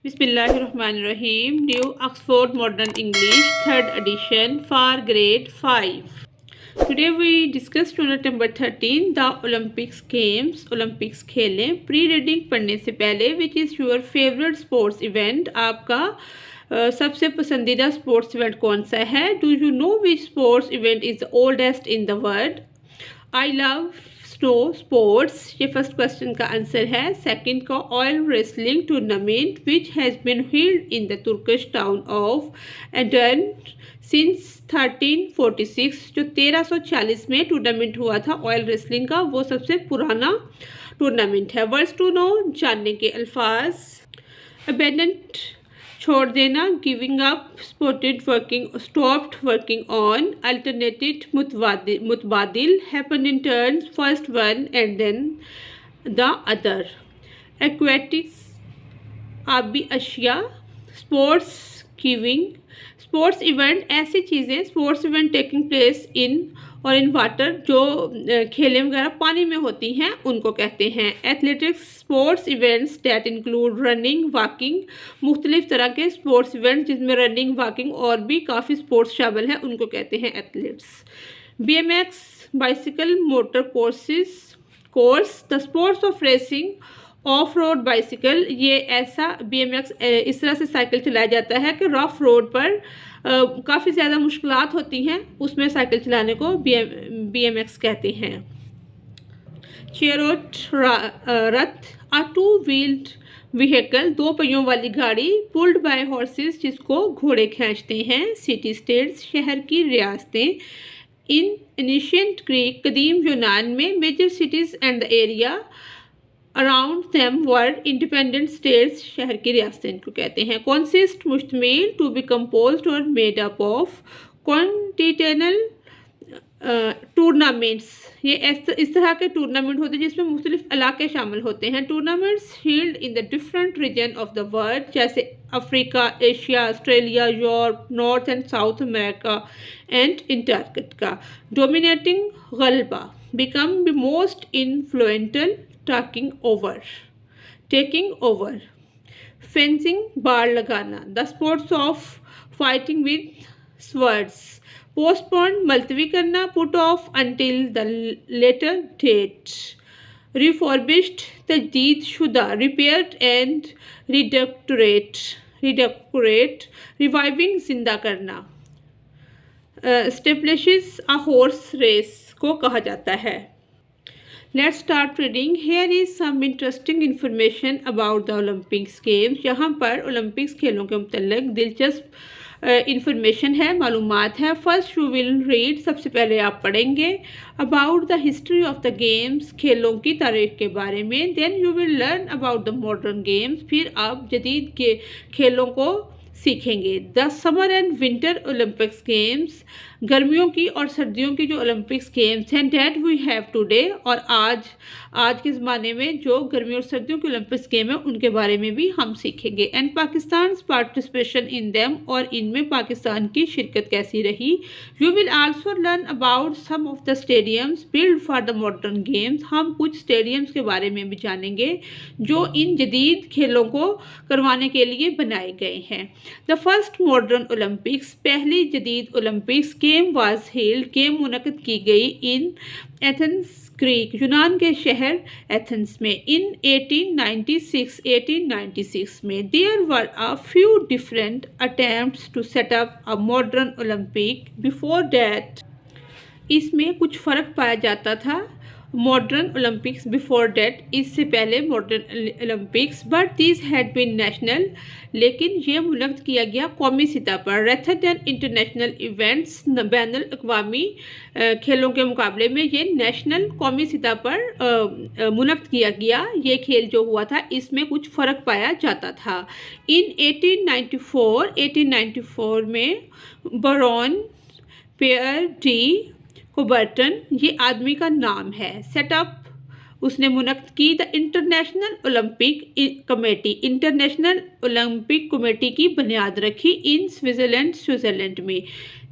Bismillahirrahmanirrahim. New Oxford Modern English, 3rd edition for grade 5. Today we discuss unit number 13, the Olympics Games. Olympics खेलें. Pre-reading पढ़ने से पहले, which is your favorite sports event? आपका सबसे पसंदीदा sports event कौन सा है? Do you know which sports event is the oldest in the world? I love snow sports, ये फर्स्ट क्वेश्चन का आंसर है. सेकंड का oil wrestling tournament which has been held in the Turkish town of Edirne since 1346, जो 1340 में tournament हुआ था oil wrestling का, वो सबसे पुराना टूर्नामेंट है. वर्ड्स टू नो, जानने के अल्फाज. अबेंडेंट, छोड़ देना. Giving up, stopped working on. Alternated, मुतबादिल. Happen in turns, first one and then the other. Aquatics, आबी अशिया. Sports, giving. स्पोर्ट्स इवेंट, ऐसी चीज़ें, sports event taking place in और इन वाटर, जो खेलें वगैरह पानी में होती हैं, उनको कहते हैं. Athletics, sports events that include running, walking. मुख्तलिफ तरह के स्पोर्ट्स इवेंट्स जिसमें रनिंग, वॉकिंग और भी काफ़ी स्पोर्ट्स शामिल हैं, उनको कहते हैं athletes. BMX, bicycle motor course. The sports of racing of road bicycle, ये ऐसा BMX इस तरह से साइकिल चलाया जाता है कि रफ रोड पर काफ़ी ज़्यादा मुश्किलात होती हैं, उसमें साइकिल चलाने को BMX कहते हैं. चेरोट, रथ. अ टू व्हील्ड व्हीकल, दो पहियों वाली गाड़ी. पुल्ड बाय हॉर्सेस, जिसको घोड़े खींचते हैं. सिटी स्टेट्स, शहर की रियासतें. इन एंशिएंट ग्रीक, कदीम यूनान में, major cities and the area around them were independent states, शहर की रियासतें इनको कहते हैं. कॉन्सिस्ट, मुश्तमिल. टू बी कंपोज्ड और made up of. Continental tournaments, ये इस तरह के टूर्नामेंट होते हैं जिसमें मुख्तलिफ इलाके शामिल होते हैं. Tournaments held in the different region of the world, जैसे Africa, Asia, Australia, Europe, north and south America and Antarctica. Dominating, गलबा. Become the most influential, taking over. Fencing, बाड़ लगाना. The sports of fighting with swords. Postpone, मुलतवी करना. Put off until the later date. Refurbished, तजदीद शुदा. Repaired and रिडेकोरेट. Reviving, जिंदा करना. स्टेब्लिशेस a horse race को कहा जाता है. Let's start reading. Here is some interesting information about the Olympics Games. यहाँ पर ओलंपिक्स खेलों के मुतल्लिक़ दिलचस्प इंफॉर्मेशन है, मालूमात है. फर्स्ट यू विल रीड, सबसे पहले आप पढ़ेंगे about the history of the games, खेलों की तारीख के बारे में. Then you will learn about the modern games, फिर आप जदीद के खेलों को सीखेंगे. The summer and winter Olympics games, गर्मियों की और सर्दियों की जो ओलंपिक्स गेम्स हैं. डेट वी हैव टुडे, और आज के ज़माने में जो गर्मियों और सर्दियों के ओलंपिक्स गेम हैं उनके बारे में भी हम सीखेंगे. And Pakistan participation in them, और इनमें पाकिस्तान की शिरकत कैसी रही. You will also learn about some of the stadiums build for the modern games. हम कुछ स्टेडियम्स के बारे में भी जानेंगे जो इन जदीद खेलों को करवाने के लिए बनाए गए हैं. द फर्स्ट मॉडर्न ओलंपिक्स, पहली जदीद Olympics game was held, game मुनक़िद की गई इन एथेंस ग्रीक, यूनान के शहर एथेंस में, इन 1896 में. There were a few different attempts to set up a modern Olympic before that. इसमें कुछ फ़र्क पाया जाता था मॉडर्न ओलंपिक्स बिफोर डेट, इससे पहले modern Olympics. But this had been national, लेकिन ये मुनक़्क़िद किया गया कौमी सतह पर. रेथर दैन इंटरनेशनल इवेंट्स, बैनुल अक़वामी खेलों के मुकाबले में ये नेशनल कौमी सतह पर मुनक़्क़िद किया गया. ये खेल जो हुआ था इसमें कुछ फ़र्क पाया जाता था. इन 1894 में बरॉन पेयर डी कुबर्टन, ये आदमी का नाम है, सेटअप उसने मुनक़्क़िद की द इंटरनेशनल ओलंपिक कमेटी की बुनियाद रखी इन स्विट्ज़रलैंड में.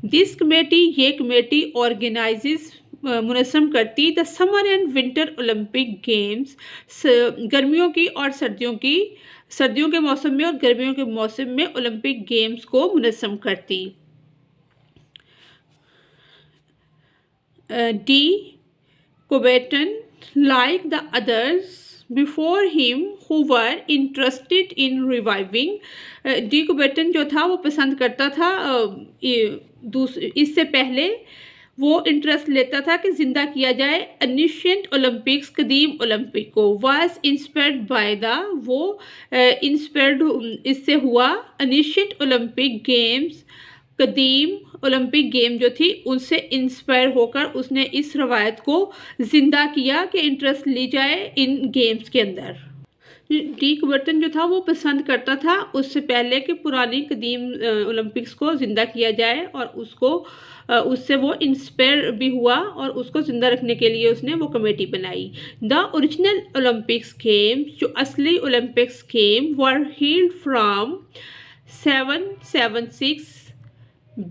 दिस कमेटी, ये कमेटी ऑर्गेनाइजेस मुनज़्ज़म करती the summer and winter Olympic games, गर्मियों की और सर्दियों की सर्दियों के मौसम में और गर्मियों के मौसम में ओलंपिक गेम्स को मुनज़्ज़म करती। D Coubertin, like the others before him who were interested in reviving, de Coubertin जो था वो पसंद करता था इससे पहले वो इंटरेस्ट लेता था कि जिंदा किया जाए एनिशिएंट ओलंपिक्स, कदीम ओलंपिक को। वाज इंस्पायर्ड बाय द, वो इंस्पायर्ड इससे हुआ एनिशिएंट ओलंपिक गेम्स, कदीम ओलंपिक गेम जो थी उनसे इंस्पायर होकर उसने इस रवायत को जिंदा किया कि इंटरेस्ट ली जाए इन गेम्स के अंदर। डी कुबर्टन जो था वो पसंद करता था उससे पहले कि पुरानी कदीम ओलंपिक्स को ज़िंदा किया जाए और उससे वो इंस्पायर भी हुआ और उसको ज़िंदा रखने के लिए उसने वो कमेटी बनाई। द ओरिजिनल ओलंपिक्स गेम्स, जो असली Olympics game, were held from 776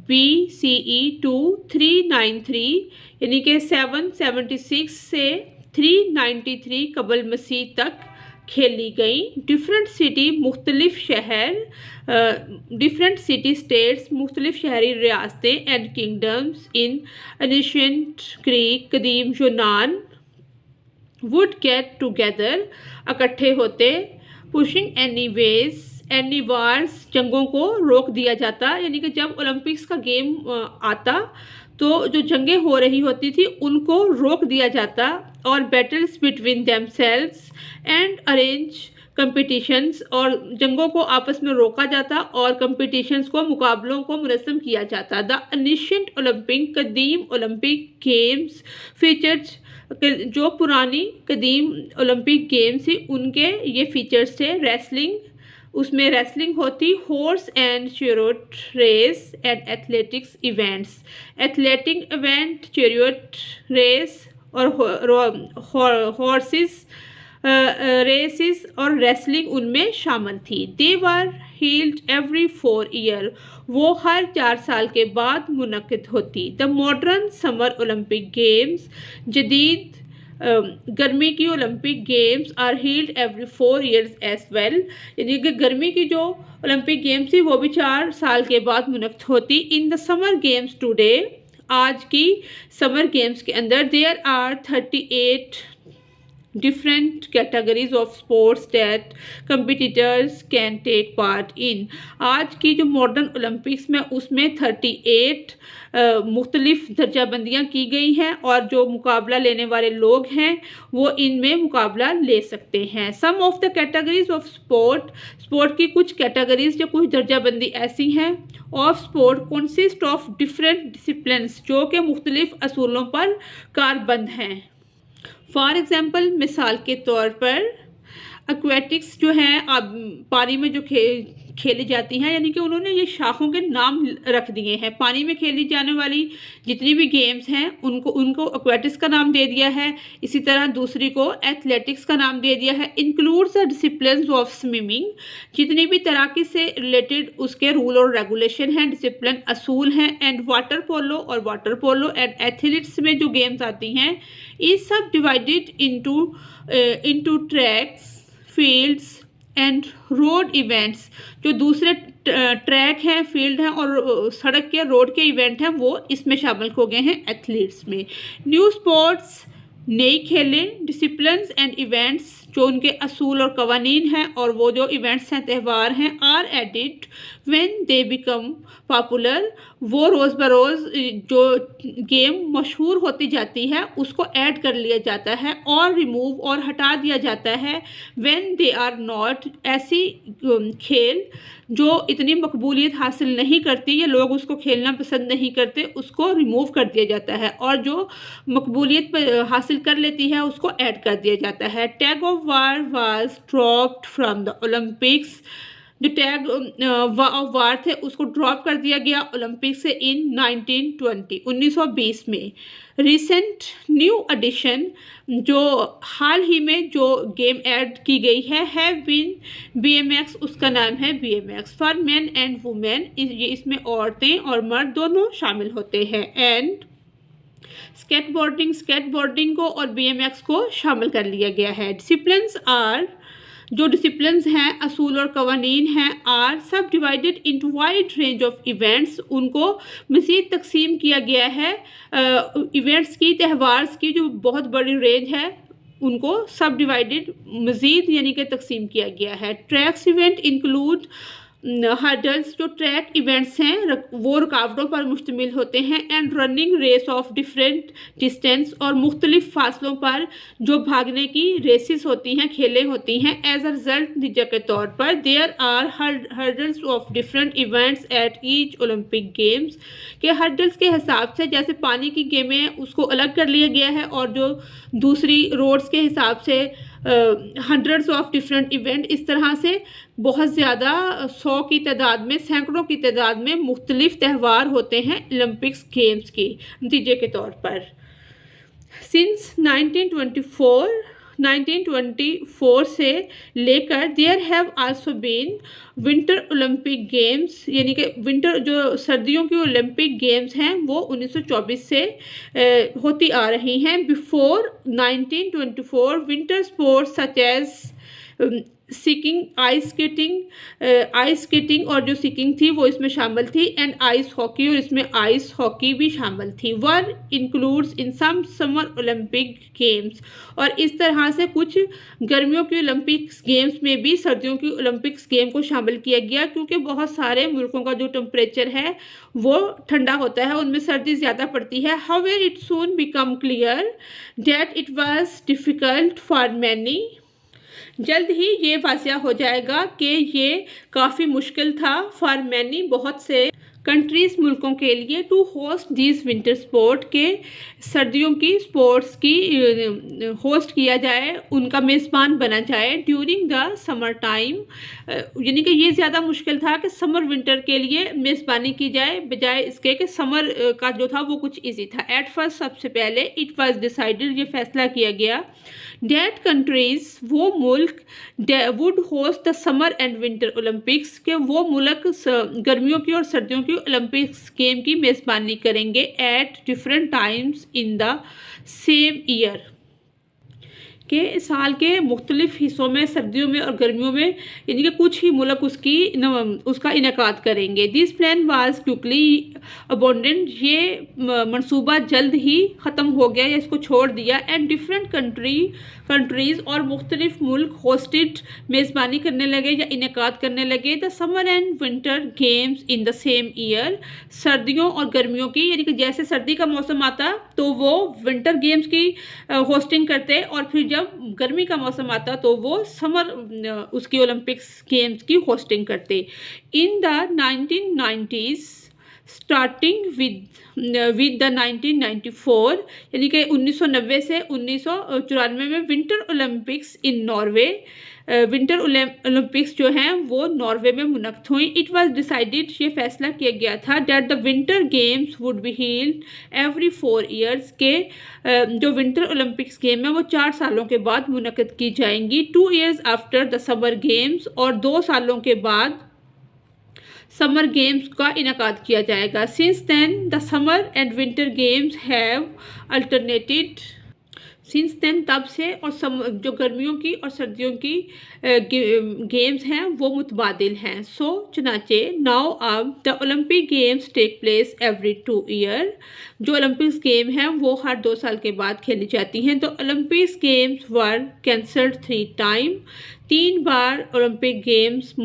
BCE to 393, यानी कि 776 से 393 कबल मसीह तक खेली गई। डिफरेंट सिटी, मुख्तलिफ शहर, डिफरेंट सिटी स्टेट्स, मुख्तलिफ शहरी रियासतें, and kingdoms in ancient Greek, कदीम यूनान, वुड गेट टुगेदर, इकट्ठे होते। पुशिंग एनी वार्स, जंगों को रोक दिया जाता, यानी कि जब ओलंपिक्स का गेम आता तो जो जंगें हो रही होती थी उनको रोक दिया जाता, और battles between themselves and arrange competitions, और जंगों को आपस में रोका जाता और कंपटीशंस को, मुकाबलों को मुनज़्ज़म किया जाता। द एनिशिएंट ओलंपिक, कदीम ओलंपिक गेम्स फीचर्स, जो पुरानी कदीम ओलंपिक गेम्स थी उनके ये फीचर्स थे। रेसलिंग, उसमें रेसलिंग होती, horse and chariot race and athletics events, athletic event, chariot race और हॉर्सेस रेसेस और रेसलिंग उनमें शामिल थी। They were held every 4 year, वो हर 4 साल के बाद मुनक़िद होती। The modern summer Olympic games, जदीद गर्मी की Olympic games are held every 4 years as well, यानी कि गर्मी की जो ओलंपिक गेम्स थी वो भी 4 साल के बाद मुनक़्क़िद होती। In the summer games today, आज की समर गेम्स के अंदर, there are 38 different categories of sports that competitors can take part in। आज की जो मॉडर्न ओलंपिक्स में उसमें 38 मुख्तलिफ दर्जाबंदियाँ की गई हैं और जो मुकाबला लेने वाले लोग हैं वो इनमें मुकाबला ले सकते हैं। Some of the categories of sport की कुछ कैटेगरीज या कुछ दर्जाबंदी ऐसी हैं। Of sport consist of different disciplines, जो कि मुख्तलिफ असूलों पर कारबंद हैं। फॉर एग्ज़ाम्पल, मिसाल के तौर पर एक्वेटिक्स जो हैं, अब पानी में जो खेली जाती हैं, यानी कि उन्होंने ये शाखों के नाम रख दिए हैं। पानी में खेली जाने वाली जितनी भी गेम्स हैं उनको एक्वेटिक्स का नाम दे दिया है। इसी तरह दूसरी को एथलेटिक्स का नाम दे दिया है। Includes the disciplines of swimming, जितनी भी तैराकी से रिलेटेड उसके रूल और रेगुलेशन हैं, डिसिप्लिन असूल हैं। And water polo and athletes में जो गेम्स आती हैं, ये सब divided into tracks, fields and road events. जो दूसरे ट्रैक हैं, फील्ड हैं और सड़क के, रोड के इवेंट हैं, वो इसमें शामिल हो गए हैं एथलीट्स में। न्यू स्पोर्ट्स, नई खेलें, डिसिप्लिन्स एंड इवेंट्स, जो उनके असूल और कवानीन हैं और वो जो इवेंट्स हैं, त्यौहार हैं, are added when they become popular, वो रोज़ बरोज़ जो गेम मशहूर होती जाती है उसको ऐड कर लिया जाता है और रिमूव और हटा दिया जाता है व्हेन दे आर नॉट, ऐसी खेल जो इतनी मकबूलियत हासिल नहीं करती या लोग उसको खेलना पसंद नहीं करते, उसको रिमूव कर दिया जाता है और जो मकबूलियत हासिल कर लेती है उसको ऐड कर दिया जाता है। Tag of war was dropped from the Olympics, जो टैग ऑफ वार थे उसको ड्रॉप कर दिया गया ओलंपिक से इन 1920 में। रिसेंट न्यू एडिशन, जो हाल ही में जो गेम ऐड की गई है, हैव बीन BMX, उसका नाम है BMX for man and women, ये इसमें औरतें और मर्द दोनों शामिल होते हैं। एंड स्केटबोर्डिंग को और BMX को शामिल कर लिया गया है। डिसिप्लिन्स आर जो डिसिप्लिन्स हैं, असूल और कवानीन हैं, आर सब divided into wide range of events, उनको मज़ीद तकसीम किया गया है इवेंट्स की, त्यौहार्स की जो बहुत बड़ी रेंज है उनको सब डिवाइडेड मज़ीद यानी कि तकसीम किया गया है। ट्रैक्स इवेंट इंक्लूड हर्डल्स, जो ट्रैक इवेंट्स हैं वो रुकावटों पर मुश्तमिल होते हैं, and running race of different distance, और मुख्तलिफ फासलों पर जो भागने की रेसेस होती हैं, खेलें होती हैं। एज अ रिजल्ट नतीजा के तौर पर there are hurdles of different events at each Olympic games, के हर्डल्स के हिसाब से जैसे पानी की गेमें उसको अलग कर लिया गया है, और जो दूसरी रोड्स के हिसाब से हंड्रेड्स ऑफ डिफरेंट इवेंट, इस तरह से बहुत ज़्यादा 100 की तादाद में, सैकड़ों की तादाद में मुख्तलिफ त्यौहार होते हैं ओलंपिक्स गेम्स के नतीजे के तौर पर। सिंस 1924 से लेकर there have also been winter Olympic games, यानी कि विंटर जो सर्दियों की ओलंपिक गेम्स हैं वो 1924 से होती आ रही हैं। Before 1924 winter sports such as skiing, ice skating और जो स्कीइंग थी वो इसमें शामिल थी, एंड आइस हॉकी, और इसमें आइस हॉकी भी शामिल थी। वर इंक्लूड्स इन सम समर ओलंपिक गेम्स, और इस तरह से कुछ गर्मियों की ओलंपिक्स गेम्स में भी सर्दियों की ओलंपिक्स गेम को शामिल किया गया, क्योंकि बहुत सारे मुल्कों का जो टेम्परेचर है वो ठंडा होता है, उनमें सर्दी ज़्यादा पड़ती है। However it soon become clear that it was difficult for many, जल्द ही ये वाक़या हो जाएगा कि ये काफ़ी मुश्किल था फॉर मैनी, बहुत से कंट्रीज़, मुल्कों के लिए, to host this winter sport, के सर्दियों की स्पोर्ट्स की होस्ट किया जाए, उनका मेज़बान बना जाए ड्यूरिंग द समर टाइम, यानी कि ये ज़्यादा मुश्किल था कि समर विंटर के लिए मेज़बानी की जाए बजाय इसके कि समर का जो था वो कुछ ईजी था। एट फर्स्ट सबसे पहले इट वाज डिसाइडेड, ये फैसला किया गया डेट कंट्रीज़, वो मुल्क would host the summer and winter Olympics, के वो मुल्क गर्मियों की और सर्दियों की ओलंपिक्स गेम की मेज़बानी करेंगे at different times in the same year, के साल के मुख्तलिफ हिस्सों में, सर्दियों में और गर्मियों में, यानी कि कुछ ही मुल्क उसका इनेकाद करेंगे। This plan was quickly abundant, ये मनसूबा जल्द ही ख़त्म हो गया या इसको छोड़ दिया। एंड डिफरेंट कंट्रीज़ और मुख्तलिफ मुल्क होस्टेड, मेज़बानी करने लगे या इनेकाद करने लगे the summer and winter games in the same year, सर्दियों और गर्मियों की, यानी कि जैसे सर्दी का मौसम आता तो वो विंटर गेम्स की होस्टिंग करते, और फिर जब गर्मी का मौसम आता तो वो समर उसकी ओलंपिक्स गेम्स की होस्टिंग करते। In the 1990s starting with the 1994, यानी कि 1990 से 1994 में विंटर ओलंपिक्स इन नॉर्वे, विंटर ओलंपिक्स जो हैं वो नॉर्वे में मुनक़्क़द हुई। इट वाज डिसाइडेड, ये फैसला किया गया था that the winter games would be held every 4 years, के जो विंटर ओलंपिक्स गेम है वो 4 सालों के बाद मुनक़्क़द की जाएंगी। 2 years after the summer games, और 2 सालों के बाद समर गेम्स का इनेकाद किया जाएगा। Since then the summer and winter games have alternated, since then तब से, और जो गर्मियों की और सर्दियों की गेम्स हैं वो मुतबादिल हैं। सो चुनाचे नाउ अब the Olympic games take place every 2 year, जो ओलंपिक्स गेम हैं वो हर 2 साल के बाद खेली जाती हैं। तो ओलंपिक्स गेम्स वर कैंसल्ड 3 टाइम, 3 बार ओलंपिक गेम्स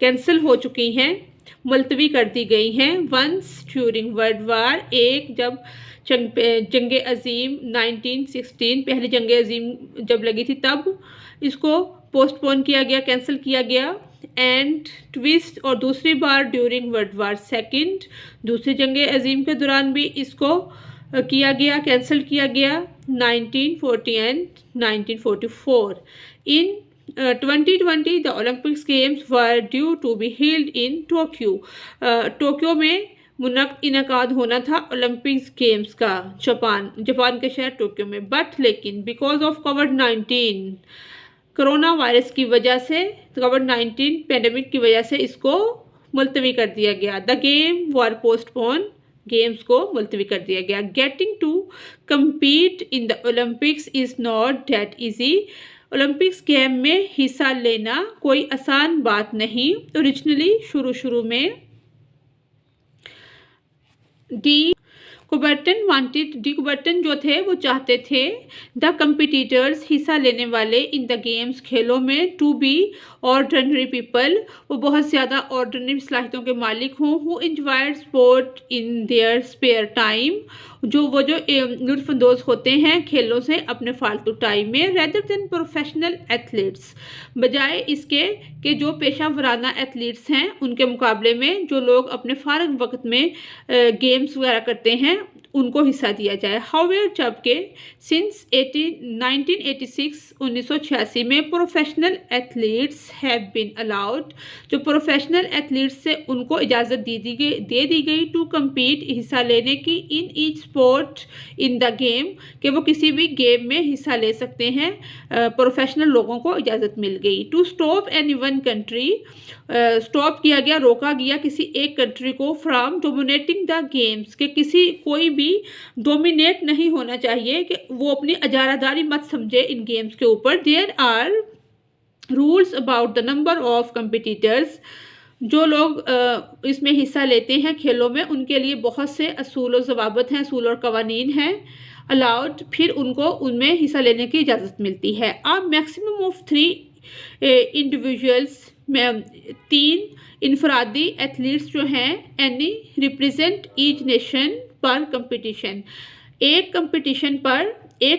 कैंसिल हो चुकी हैं, मुलतवी कर दी गई हैं। वंस ड्यूरिंग वर्ल्ड वार, एक जब जंग अज़ीम 1916, पहली जंग अज़ीम जब लगी थी तब इसको पोस्टपोन किया गया, कैंसिल किया गया। एंड ट्विस्ट, और दूसरी बार ड्यूरिंग वर्ल्ड वार सेकंड, दूसरी जंग अज़ीम के दौरान भी इसको किया गया, कैंसिल किया गया 1940 and 1944। In 2020 the Olympics games were due to be held in Tokyo, Tokyo में इनेकाद होना था ओलंपिक्स गेम्स का, जापान के शहर टोक्यो में। बट लेकिन because of covid, corona virus की वजह से, कोविड-19 पेंडेमिक की वजह से इसको मुलतवी कर दिया गया। The game were postpone, games को मुलतवी कर दिया गया। Getting to compete in the Olympics is not that easy, Olympics game में हिस्सा लेना कोई आसान बात नहीं। ओरिजिनली शुरू में डी कुबर्टन जो थे वो चाहते थे द कंपिटिटर्स हिस्सा लेने वाले इन द गेम्स खेलों में टू बी ऑर्डिनरी पीपल, वो बहुत ज़्यादा ऑर्डिनरी सलाहियतों के मालिक हों, who enjoyed sport in their spare time, जो लुत्फ़अंदोज़ होते हैं खेलों से अपने फालतू टाइम में, रेदर देन प्रोफेशनल एथलीट्स, बजाय इसके कि जो पेशा वराना एथलीट्स हैं उनके मुकाबले में जो लोग अपने फ़ारग वक्त में गेम्स वगैरह करते हैं उनको हिस्सा दिया जाए। हाउएवर जबकि सिंस 1986 में professional athletes have been allowed, जो प्रोफेशनल एथलीट्स से उनको इजाज़त दे दी गई टू कम्पीट, हिस्सा लेने की, in each sport in the game, कि वो किसी भी गेम में हिस्सा ले सकते हैं, प्रोफेशनल लोगों को इजाज़त मिल गई। To stop any one country, stop किया गया, रोका गया किसी एक कंट्री को फ्रॉम डोमिनेटिंग द गेम्स, के कोई भी डोमिनेट नहीं होना चाहिए, कि वो अपनी अजारादारी मत समझे इन गेम्स के ऊपर। There are rules about the number of competitors, जो लोग इसमें हिस्सा लेते हैं खेलों में उनके लिए बहुत से असूल और ज़वाबित हैं, असूल और कवानीन हैं अलाउड, फिर उनको उनमें हिस्सा लेने की इजाज़त मिलती है। अब मैक्सिमम ऑफ 3 इंडिविजुअल्स में 3 इनफरादी एथलीट्स जो हैं एनी रिप्रेजेंट ईच नेशन पर कंपटीशन, एक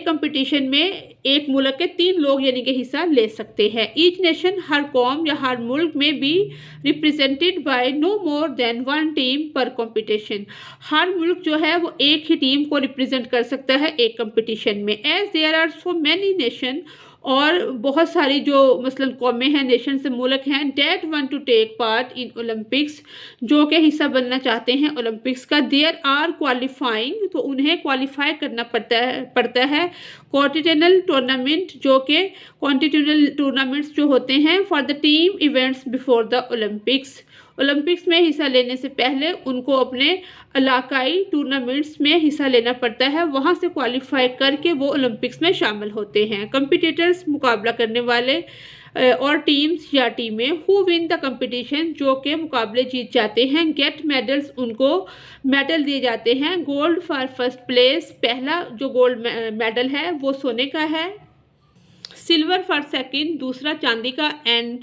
कंपटीशन में एक मुल्क के 3 लोग यानी कि हिस्सा ले सकते हैं। ईच नेशन, हर कौम या हर मुल्क में भी represented by no more than 1 team per competition, हर मुल्क जो है वो एक ही टीम को रिप्रेजेंट कर सकता है एक कंपटीशन में। As there are so many nation, और बहुत सारी जो मसलन कौमें हैं, नेशन से मुल्क हैं, that want to take part in Olympics, जो कि हिस्सा बनना चाहते हैं ओलंपिक्स का। देयर आर क्वालिफाइंग, तो उन्हें क्वालिफाई करना पड़ता है कॉन्टिनेंटल टूर्नामेंट, जो कि कॉन्टिनेंटल टूर्नामेंट्स जो होते हैं for the team events before the Olympics, Olympics में हिस्सा लेने से पहले उनको अपने इलाकाई टूर्नामेंट्स में हिस्सा लेना पड़ता है, वहाँ से क्वालिफाई करके वो ओलंपिक्स में शामिल होते हैं। कंपिटिटर्स, मुकाबला करने वाले, और टीम्स या टीमें, हु विन द कंपटीशन, जो के मुकाबले जीत जाते हैं, गेट मेडल्स, उनको मेडल दिए जाते हैं। गोल्ड फॉर फर्स्ट प्लेस, पहला जो गोल्ड मेडल है वो सोने का है, सिल्वर फॉर सेकंड, दूसरा चांदी का, एंड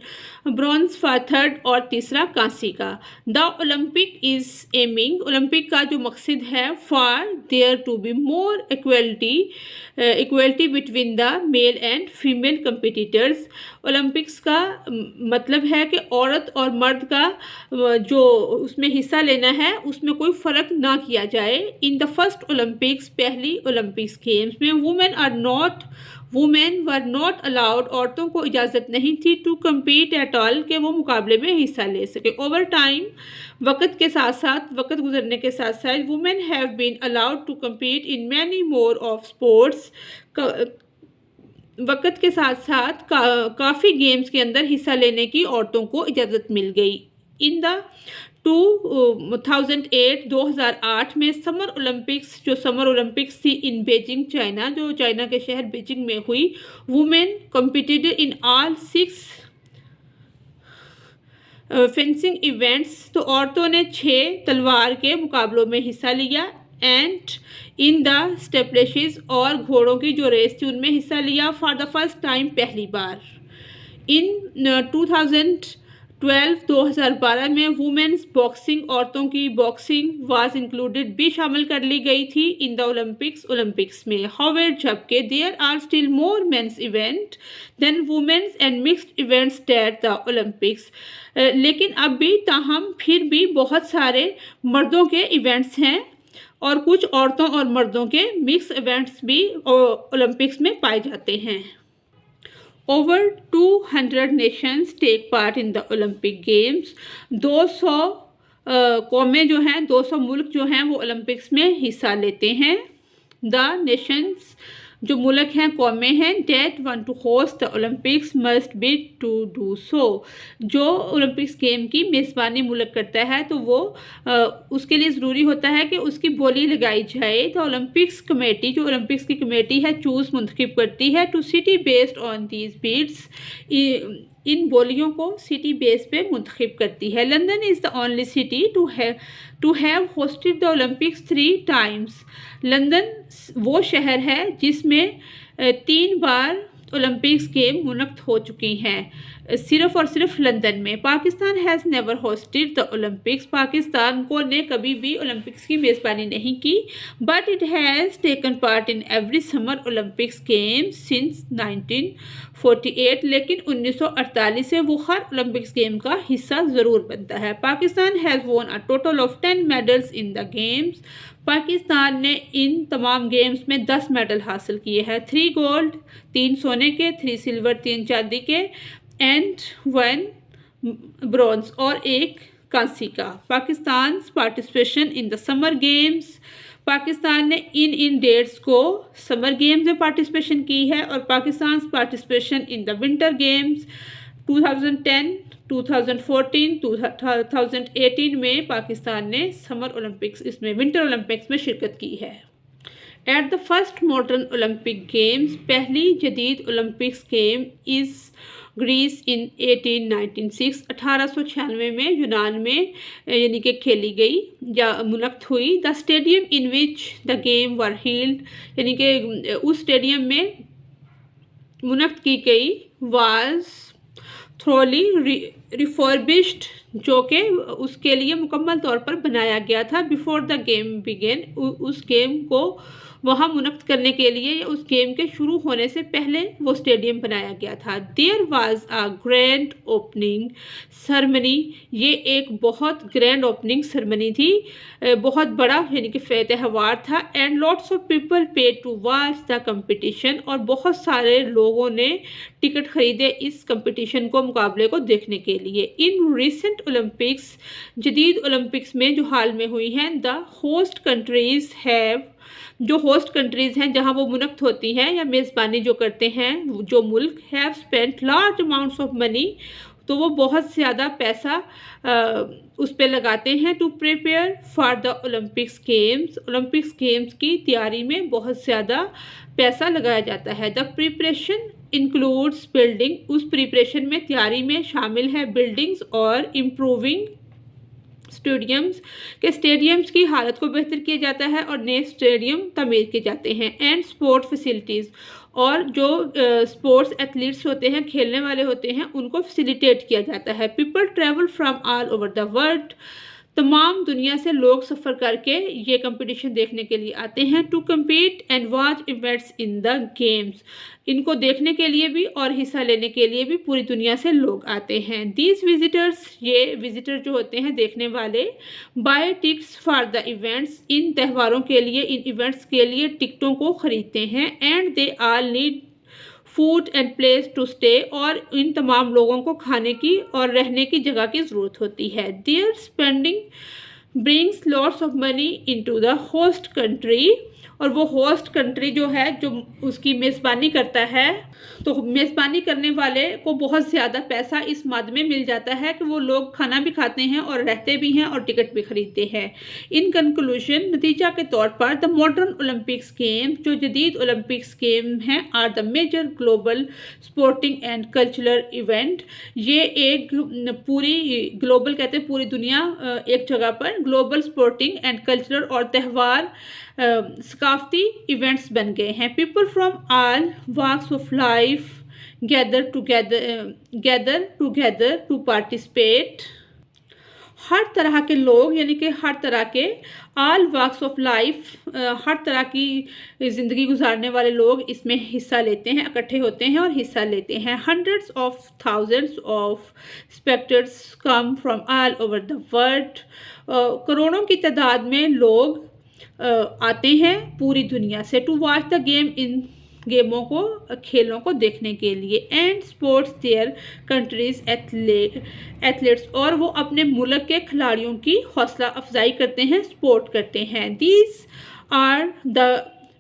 ब्रॉन्ज फॉर थर्ड, और तीसरा कांसी का। The Olympic is aiming, Olympic का जो मकसद है, for there to be more equality between the male and female competitors, Olympics का मतलब है कि औरत और मर्द का जो उसमें हिस्सा लेना है उसमें कोई फ़र्क ना किया जाए। इन द फर्स्ट ओलंपिक्स, पहली ओलंपिक्स गेम्स में, वुमेन वर नॉट अलाउड, औरतों को इजाज़त नहीं थी, टू कम्पीट एट ऑल, के वो मुकाबले में हिस्सा ले सके। ओवर टाइम, वक्त गुजरने के साथ साथ, women have been allowed to compete in many more of sports, वक्त के साथ साथ काफ़ी गेम्स के अंदर हिस्सा लेने की औरतों को इजाज़त मिल गई। इन द 2008 में समर ओलंपिक्स, जो समर ओलंपिक्स थी इन बीजिंग चाइना, जो चाइना के शहर बीजिंग में हुई, women competed in all 6 fencing events, तो औरतों ने 6 तलवार के मुकाबलों में हिस्सा लिया, एंड इन द स्टेपलेशेस, और घोड़ों की जो रेस थी उनमें हिस्सा लिया, फॉर द फर्स्ट टाइम, पहली बार। इन 2012 में वुमेन्स बॉक्सिंग, औरतों की बॉक्सिंग वाज इंक्लूडेड, भी शामिल कर ली गई थी इन द ओलंपिक्स में। हाउएवर जबकि there are still more men's event than women's and mixed events at the Olympics, लेकिन अब भी ताहम फिर भी बहुत सारे मर्दों के इवेंट्स हैं और कुछ औरतों और मर्दों के मिक्स इवेंट्स भी ओलंपिक्स में पाए जाते हैं। Over 200 nations take part in the Olympic Games, 200 कौमें जो हैं, 200 मुल्क जो हैं वो ओलंपिक्स में हिस्सा लेते हैं। द नेशंस, जो मुल्क हैं, कौमें हैं, that want to host the Olympics must be to do so. जो ओलंपिक्स गेम की मेज़बानी मुल्क करता है तो वो उसके लिए ज़रूरी होता है कि उसकी बोली लगाई जाए। तो ओलंपिक्स कमेटी, जो ओलंपिक्स की कमेटी है, चूज़ मुंतखब करती है to city based on these bids, इन बोलियों को सिटी बेस पे मुंतखब करती है। London is the only city to have hosted the Olympics 3 times. London वो शहर है जिसमें 3 बार ओलंपिक्स गेम मुनक़्क़द हो चुकी हैं, सिर्फ़ और सिर्फ लंदन में। Pakistan has never hosted the Olympics, Pakistan को ने कभी भी ओलंपिक्स की मेज़बानी नहीं की, but it has taken part in every summer Olympics games since 1948, लेकिन 1948 से वो हर ओलंपिक्स गेम का हिस्सा ज़रूर बनता है। Pakistan has won a total of 10 medals in the games, Pakistan ने इन तमाम गेम्स में 10 मेडल हासिल किए हैं, 3 गोल्ड, 3 सोने के, 3 सिल्वर, 3 चांदी के एंड 1 ब्रॉन्ज और 1 कांसी का। Pakistan participation in the summer games, Pakistan ने इन डेट्स को समर गेम्स में पार्टिसिपेशन की है। और Pakistan participation in the winter games 2010, 2014, 2018 में पाकिस्तान ने समर ओलंपिक्स, इसमें विंटर ओलंपिक्स में शिरकत की है। At the first modern Olympic games, पहली जदीद ओलंपिक्स गेम इज़ ग्रीस इन 1896, 1896 में यूनान में यानी कि खेली गई या मुनक़्क़द हुई। The stadium in which the game were held, यानी कि उस स्टेडियम में मुनक़्क़द की गई वाज थ्रोली रिफर्बिश्ड, जो कि उसके लिए मुकम्मल तौर पर बनाया गया था। बिफोर द गेम बिगेन, उस गेम को वहाँ मुनक़्क़द करने के लिए या उस गेम के शुरू होने से पहले वो स्टेडियम बनाया गया था। There was a grand opening ceremony, ये एक बहुत ग्रैंड ओपनिंग सेरेमनी थी, बहुत बड़ा यानी कि त्यौहार था। एंड लॉट्स ऑफ पीपल पे टू वॉच द कंपटीशन, और बहुत सारे लोगों ने टिकट खरीदे इस कंपटीशन को, मुकाबले को देखने के लिए। इन रिसेंट ओलंपिक्स, जदीद ओलंपिक्स में जो हाल में हुई हैं, द होस्ट कंट्रीज़ हैव, जो होस्ट कंट्रीज़ हैं जहां वो मुनक़्क़द होती हैं या मेज़बानी जो करते हैं जो मुल्क, have spent large amounts of money, तो वो बहुत ज़्यादा पैसा उस पर लगाते हैं। To prepare for the Olympics games, Olympics games की तैयारी में बहुत ज़्यादा पैसा लगाया जाता है। द प्रिपरेशन इंक्लूड्स बिल्डिंग, उस प्रिपरेशन में, तैयारी में शामिल है बिल्डिंग्स और इम्प्रूविंग स्टेडियम्स की हालत को बेहतर किया जाता है और नए स्टेडियम तमीर किए जाते हैं। एंड स्पोर्ट फैसिलिटीज़, और जो स्पोर्ट्स एथलीट्स होते हैं, खेलने वाले होते हैं, उनको फैसिलिटेट किया जाता है। People travel from all over the world, तमाम दुनिया से लोग सफ़र करके ये कंपटीशन देखने के लिए आते हैं। To compete and watch events in the games, इनको देखने के लिए भी और हिस्सा लेने के लिए भी पूरी दुनिया से लोग आते हैं। दीज विजिटर्स, ये विजिटर जो होते हैं देखने वाले, buy tickets for the events, इन त्यौहारों के लिए, इन इवेंट्स के लिए टिकटों को ख़रीदते हैं। And they all need food and place to stay, और इन तमाम लोगों को खाने की और रहने की जगह की ज़रूरत होती है। Their spending brings lots of money into the host country, और वो होस्ट कंट्री जो है, जो उसकी मेज़बानी करता है, तो मेज़बानी करने वाले को बहुत ज़्यादा पैसा इस मद में मिल जाता है कि वो लोग खाना भी खाते हैं और रहते भी हैं और टिकट भी खरीदते हैं। इन कंक्लूजन, नतीजा के तौर पर, द मॉडर्न ओलंपिक्स गेम्स, जो जदीद ओलंपिक्स गेम हैं, are the major global sporting and cultural event, ये एक पूरी ग्लोबल कहते हैं पूरी दुनिया एक जगह पर ग्लोबल स्पोर्टिंग एंड कल्चरल और त्यौहार सकाफती इवेंट्स बन गए हैं। People from all walks of life gather together to participate, हर तरह के लोग यानी कि हर तरह के ऑल वॉक्स ऑफ लाइफ, हर तरह की ज़िंदगी गुजारने वाले लोग इसमें हिस्सा लेते हैं, इकट्ठे होते हैं और हिस्सा लेते हैं। Hundreds of thousands of spectators come from all over the world, करोड़ों की तादाद में लोग आते हैं पूरी दुनिया से। टू वॉच द गेम, इन गेमों को, खेलों को देखने के लिए। And sports there countries athletes, और वो अपने मुल्क के खिलाड़ियों की हौसला अफजाई करते हैं, सपोर्ट करते हैं। These are the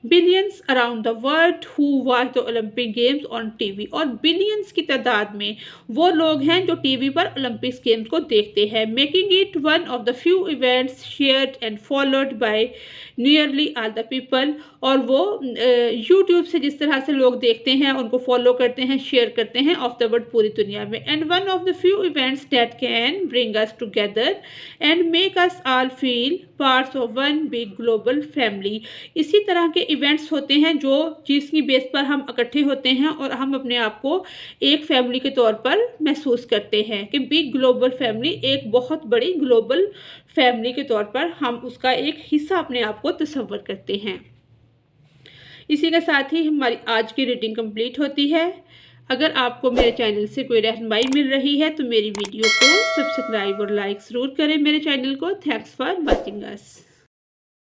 billions around the world who watch the Olympic games on TV, और बिलियंस की तादाद में वो लोग हैं जो टीवी पर ओलंपिक्स गेम्स को देखते हैं, making it one of the few events shared and followed by nearly all the people. और वो यूट्यूब से जिस तरह से लोग देखते हैं, उनको फॉलो करते हैं, शेयर करते हैं ऑफ द वर्ल्ड पूरी दुनिया में। And one of the few events that can bring us together and make us all feel parts of one big global family. इसी तरह के इवेंट्स होते हैं जो जिसकी बेस पर हम इकट्ठे होते हैं और हम अपने आप को एक फैमिली के तौर पर महसूस करते हैं कि बिग ग्लोबल फैमिली, एक बहुत बड़ी ग्लोबल फैमिली के तौर पर हम उसका एक हिस्सा अपने आप को तस्वर करते हैं। इसी के साथ ही हमारी आज की रीडिंग कंप्लीट होती है। अगर आपको मेरे चैनल से कोई रहनुमाई मिल रही है तो मेरी वीडियो को सब्सक्राइब और लाइक ज़रूर करें मेरे चैनल को। Thanks for watching us.